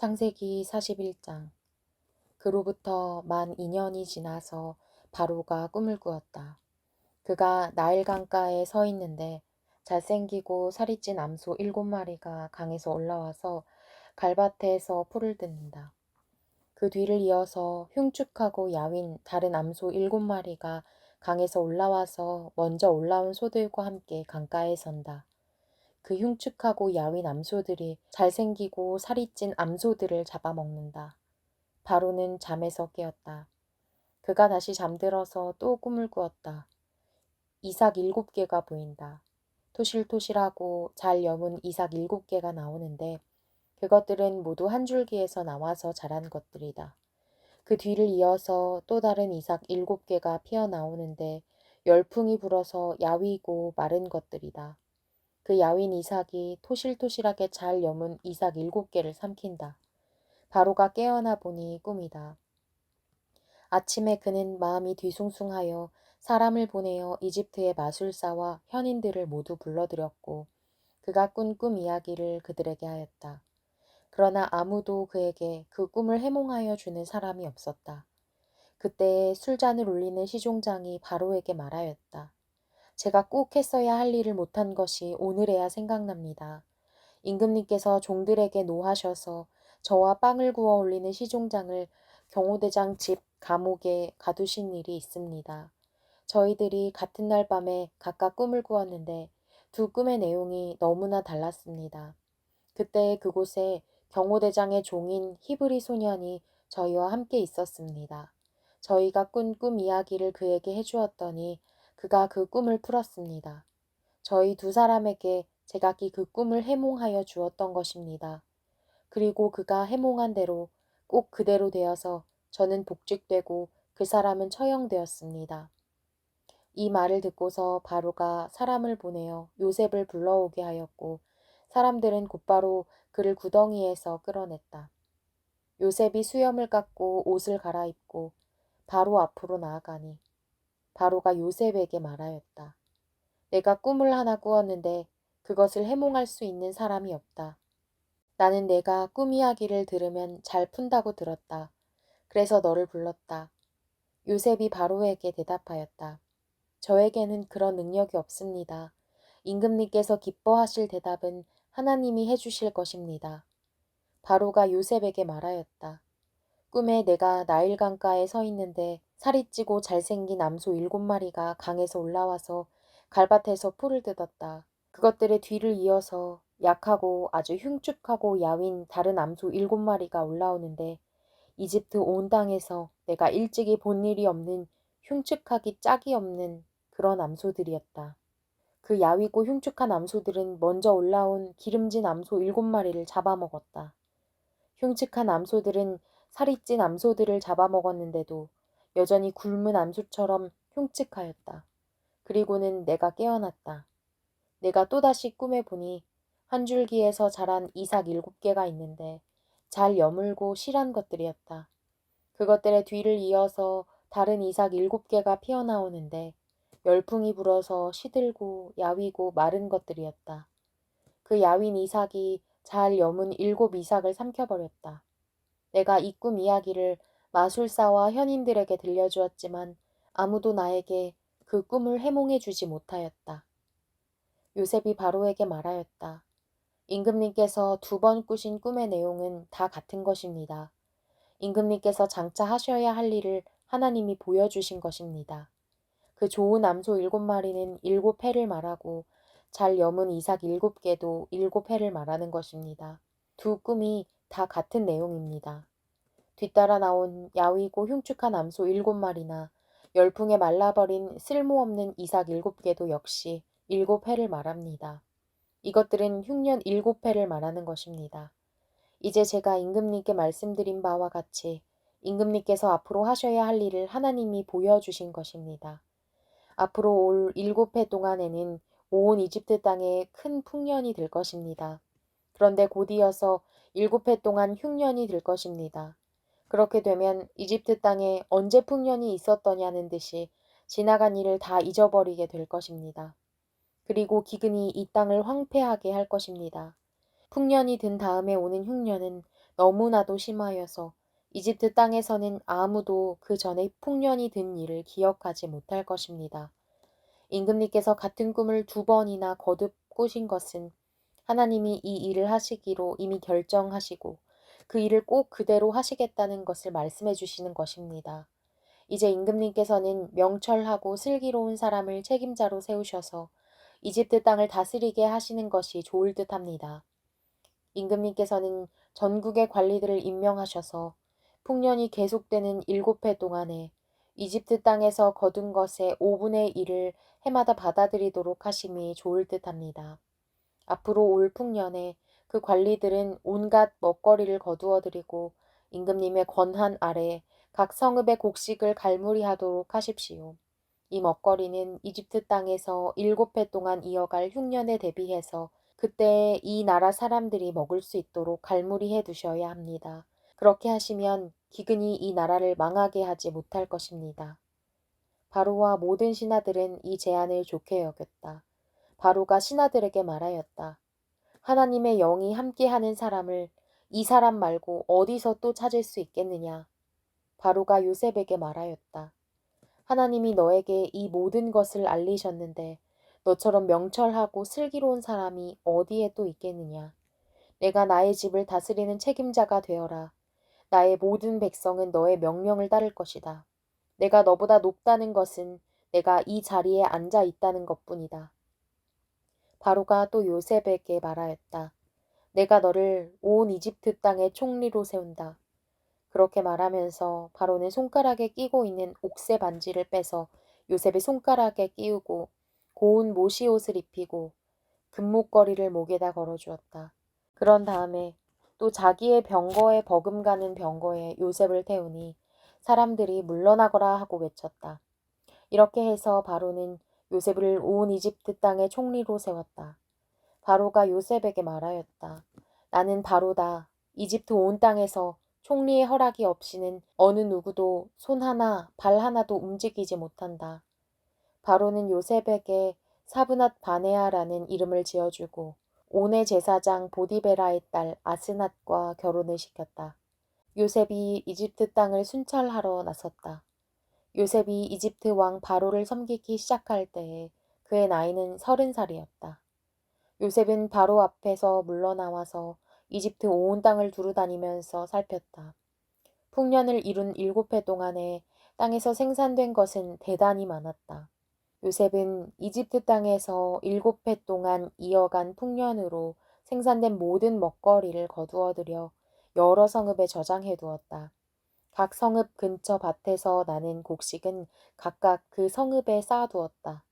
창세기 41장. 그로부터 만 2년이 지나서 바로가 꿈을 꾸었다. 그가 나일 강가에 서 있는데 잘생기고 살이 찐 암소 7마리가 강에서 올라와서 갈밭에서 풀을 뜯는다. 그 뒤를 이어서 흉측하고 야윈 다른 암소 7마리가 강에서 올라와서 먼저 올라온 소들과 함께 강가에 선다. 그 흉측하고 야윈 암소들이 잘생기고 살이 찐 암소들을 잡아먹는다. 바로는 잠에서 깨었다. 그가 다시 잠들어서 또 꿈을 꾸었다. 이삭 7개가 보인다. 토실토실하고 잘 여문 이삭 7개가 나오는데 그것들은 모두 한 줄기에서 나와서 자란 것들이다. 그 뒤를 이어서 또 다른 이삭 7개가 피어나오는데 열풍이 불어서 야위고 마른 것들이다. 그 야윈 이삭이 토실토실하게 잘 여문 이삭 7개를 삼킨다. 바로가 깨어나 보니 꿈이다. 아침에 그는 마음이 뒤숭숭하여 사람을 보내어 이집트의 마술사와 현인들을 모두 불러들였고 그가 꾼 꿈 이야기를 그들에게 하였다. 그러나 아무도 그에게 그 꿈을 해몽하여 주는 사람이 없었다. 그때에 술잔을 울리는 시종장이 바로에게 말하였다. 제가 꼭 했어야 할 일을 못한 것이 오늘에야 생각납니다. 임금님께서 종들에게 노하셔서 저와 빵을 구워 올리는 시종장을 경호대장 집 감옥에 가두신 일이 있습니다. 저희들이 같은 날 밤에 각각 꿈을 꾸었는데 두 꿈의 내용이 너무나 달랐습니다. 그때 그곳에 경호대장의 종인 히브리 소년이 저희와 함께 있었습니다. 저희가 꾼 꿈 이야기를 그에게 해주었더니 그가 그 꿈을 풀었습니다. 저희 두 사람에게 제각기 그 꿈을 해몽하여 주었던 것입니다. 그리고 그가 해몽한 대로 꼭 그대로 되어서 저는 복직되고 그 사람은 처형되었습니다. 이 말을 듣고서 바로가 사람을 보내어 요셉을 불러오게 하였고 사람들은 곧바로 그를 구덩이에서 끌어냈다. 요셉이 수염을 깎고 옷을 갈아입고 바로 앞으로 나아가니 바로가 요셉에게 말하였다. 내가 꿈을 하나 꾸었는데 그것을 해몽할 수 있는 사람이 없다. 나는 내가 꿈 이야기를 들으면 잘 푼다고 들었다. 그래서 너를 불렀다. 요셉이 바로에게 대답하였다. 저에게는 그런 능력이 없습니다. 임금님께서 기뻐하실 대답은 하나님이 해주실 것입니다. 바로가 요셉에게 말하였다. 꿈에 내가 나일 강가에 서 있는데 살이 찌고 잘생긴 암소 7마리가 강에서 올라와서 갈밭에서 풀을 뜯었다. 그것들의 뒤를 이어서 약하고 아주 흉측하고 야윈 다른 암소 7마리가 올라오는데 이집트 온 땅에서 내가 일찍이 본 일이 없는 흉측하기 짝이 없는 그런 암소들이었다. 그 야위고 흉측한 암소들은 먼저 올라온 기름진 암소 7마리를 잡아먹었다. 흉측한 암소들은 살이 찐 암소들을 잡아먹었는데도 여전히 굶은 암소처럼 흉측하였다. 그리고는 내가 깨어났다. 내가 또다시 꿈에 보니 한 줄기에서 자란 이삭 7개가 있는데 잘 여물고 실한 것들이었다. 그것들의 뒤를 이어서 다른 이삭 7개가 피어나오는데 열풍이 불어서 시들고 야위고 마른 것들이었다. 그 야윈 이삭이 잘 여문 7이삭을 삼켜버렸다. 내가 이 꿈 이야기를 마술사와 현인들에게 들려주었지만 아무도 나에게 그 꿈을 해몽해 주지 못하였다. 요셉이 바로에게 말하였다. 임금님께서 2번 꾸신 꿈의 내용은 다 같은 것입니다. 임금님께서 장차 하셔야 할 일을 하나님이 보여주신 것입니다. 그 좋은 암소 7마리는 7해를 말하고 잘 여문 이삭 7개도 7해를 말하는 것입니다. 두 꿈이 다 같은 내용입니다. 뒤따라 나온 야위고 흉측한 암소 7마리나 열풍에 말라버린 쓸모없는 이삭 7개도 역시 7해를 말합니다. 이것들은 흉년 7해를 말하는 것입니다. 이제 제가 임금님께 말씀드린 바와 같이 임금님께서 앞으로 하셔야 할 일을 하나님이 보여주신 것입니다. 앞으로 올 7해 동안에는 온 이집트 땅에 큰 풍년이 될 것입니다. 그런데 곧이어서 7해 동안 흉년이 될 것입니다. 그렇게 되면 이집트 땅에 언제 풍년이 있었더냐는 듯이 지나간 일을 다 잊어버리게 될 것입니다. 그리고 기근이 이 땅을 황폐하게 할 것입니다. 풍년이 든 다음에 오는 흉년은 너무나도 심하여서 이집트 땅에서는 아무도 그 전에 풍년이 든 일을 기억하지 못할 것입니다. 임금님께서 같은 꿈을 2번이나 거듭 꾸신 것은 하나님이 이 일을 하시기로 이미 결정하시고 그 일을 꼭 그대로 하시겠다는 것을 말씀해 주시는 것입니다. 이제 임금님께서는 명철하고 슬기로운 사람을 책임자로 세우셔서 이집트 땅을 다스리게 하시는 것이 좋을 듯합니다. 임금님께서는 전국의 관리들을 임명하셔서 풍년이 계속되는 7해 동안에 이집트 땅에서 거둔 것의 5분의 1을 해마다 받아들이도록 하심이 좋을 듯합니다. 앞으로 올 풍년에 그 관리들은 온갖 먹거리를 거두어 드리고 임금님의 권한 아래 각 성읍의 곡식을 갈무리하도록 하십시오. 이 먹거리는 이집트 땅에서 7해 동안 이어갈 흉년에 대비해서 그때 이 나라 사람들이 먹을 수 있도록 갈무리해 두셔야 합니다. 그렇게 하시면 기근이 이 나라를 망하게 하지 못할 것입니다. 바로와 모든 신하들은 이 제안을 좋게 여겼다. 바로가 신하들에게 말하였다. 하나님의 영이 함께하는 사람을 이 사람 말고 어디서 또 찾을 수 있겠느냐. 바로가 요셉에게 말하였다. 하나님이 너에게 이 모든 것을 알리셨는데 너처럼 명철하고 슬기로운 사람이 어디에 또 있겠느냐. 내가 나의 집을 다스리는 책임자가 되어라. 나의 모든 백성은 너의 명령을 따를 것이다. 내가 너보다 높다는 것은 내가 이 자리에 앉아 있다는 것뿐이다. 바로가 또 요셉에게 말하였다. 내가 너를 온 이집트 땅의 총리로 세운다. 그렇게 말하면서 바로는 손가락에 끼고 있는 옥새 반지를 빼서 요셉의 손가락에 끼우고 고운 모시옷을 입히고 금목걸이를 목에다 걸어주었다. 그런 다음에 또 자기의 병거에 버금가는 병거에 요셉을 태우니 사람들이 물러나거라 하고 외쳤다. 이렇게 해서 바로는 요셉을 온 이집트 땅의 총리로 세웠다. 바로가 요셉에게 말하였다. 나는 바로다. 이집트 온 땅에서 총리의 허락이 없이는 어느 누구도 손 하나, 발 하나도 움직이지 못한다. 바로는 요셉에게 사브낫 바네아라는 이름을 지어주고 온의 제사장 보디베라의 딸 아스낫과 결혼을 시켰다. 요셉이 이집트 땅을 순찰하러 나섰다. 요셉이 이집트 왕 바로를 섬기기 시작할 때에 그의 나이는 30살이었다. 요셉은 바로 앞에서 물러나와서 이집트 온 땅을 두루다니면서 살폈다. 풍년을 이룬 7해 동안에 땅에서 생산된 것은 대단히 많았다. 요셉은 이집트 땅에서 7해 동안 이어간 풍년으로 생산된 모든 먹거리를 거두어 들여 여러 성읍에 저장해 두었다. 각 성읍 근처 밭에서 나는 곡식은 각각 그 성읍에 쌓아두었다.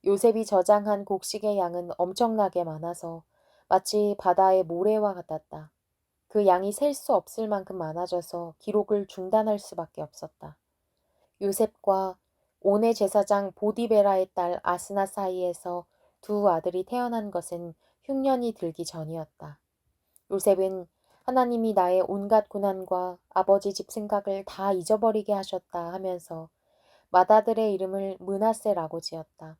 요셉이 저장한 곡식의 양은 엄청나게 많아서 마치 바다의 모래와 같았다. 그 양이 셀 수 없을 만큼 많아져서 기록을 중단할 수밖에 없었다. 요셉과 온의 제사장 보디베라의 딸 아스나 사이에서 2 아들이 태어난 것은 흉년이 들기 전이었다. 요셉은 하나님이 나의 온갖 고난과 아버지 집 생각을 다 잊어버리게 하셨다 하면서 맏아들의 이름을 므낫세라고 지었다.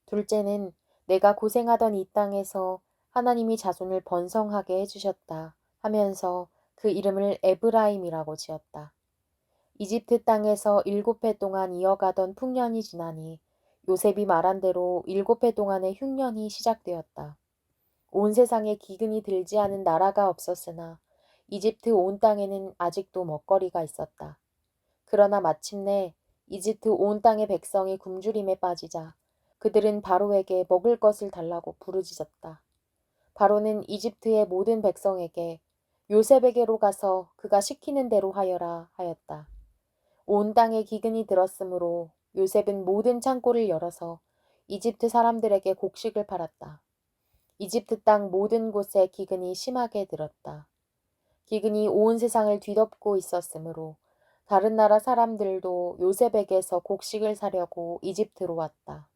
둘째는 내가 고생하던 이 땅에서 하나님이 자손을 번성하게 해주셨다 하면서 그 이름을 에브라임이라고 지었다. 이집트 땅에서 7해 동안 이어가던 풍년이 지나니 요셉이 말한 대로 7해 동안의 흉년이 시작되었다. 온 세상에 기근이 들지 않은 나라가 없었으나 이집트 온 땅에는 아직도 먹거리가 있었다. 그러나 마침내 이집트 온 땅의 백성이 굶주림에 빠지자 그들은 바로에게 먹을 것을 달라고 부르짖었다. 바로는 이집트의 모든 백성에게 요셉에게로 가서 그가 시키는 대로 하여라 하였다. 온 땅에 기근이 들었으므로 요셉은 모든 창고를 열어서 이집트 사람들에게 곡식을 팔았다. 이집트 땅 모든 곳에 기근이 심하게 들었다. 기근이 온 세상을 뒤덮고 있었으므로 다른 나라 사람들도 요셉에게서 곡식을 사려고 이집트로 왔다.